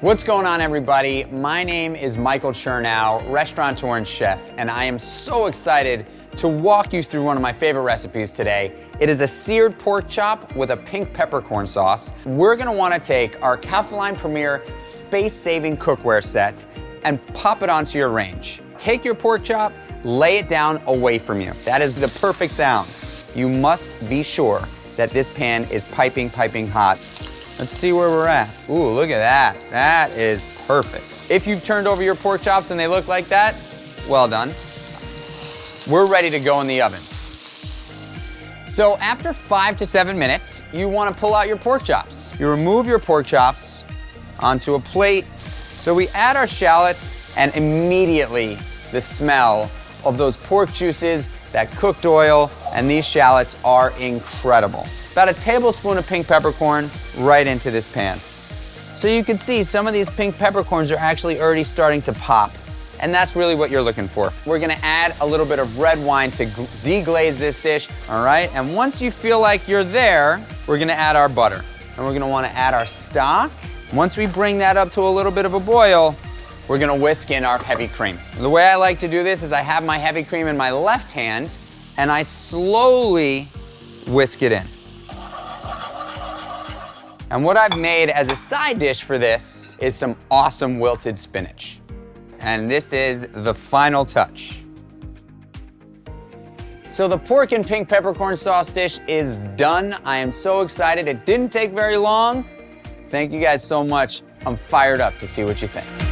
What's going on, everybody? My name is Michael Chernow, restaurateur and chef, and I am so excited to walk you through one of my favorite recipes today. It is a seared pork chop with a pink peppercorn sauce. We're gonna wanna take our Calphalon Premier space-saving cookware set and pop it onto your range. Take your pork chop, lay it down away from you. That is the perfect sound. You must be sure that this pan is piping hot. Let's see where we're at. Ooh, look at that. That is perfect. If you've turned over your pork chops and they look like that, well done. We're ready to go in the oven. So after 5 to 7 minutes, you want to pull out your pork chops. You remove your pork chops onto a plate. So we add our shallots, and immediately the smell of those pork juices, that cooked oil, and these shallots are incredible. About a tablespoon of pink peppercorn right into this pan. So you can see some of these pink peppercorns are actually already starting to pop, and that's really what you're looking for. We're gonna add a little bit of red wine to deglaze this dish, all right? And once you feel like you're there, we're gonna add our butter. And we're gonna wanna add our stock. Once we bring that up to a little bit of a boil, we're gonna whisk in our heavy cream. The way I like to do this is I have my heavy cream in my left hand, and I slowly whisk it in. And what I've made as a side dish for this is some awesome wilted spinach. And this is the final touch. So the pork and pink peppercorn sauce dish is done. I am so excited. It didn't take very long. Thank you guys so much. I'm fired up to see what you think.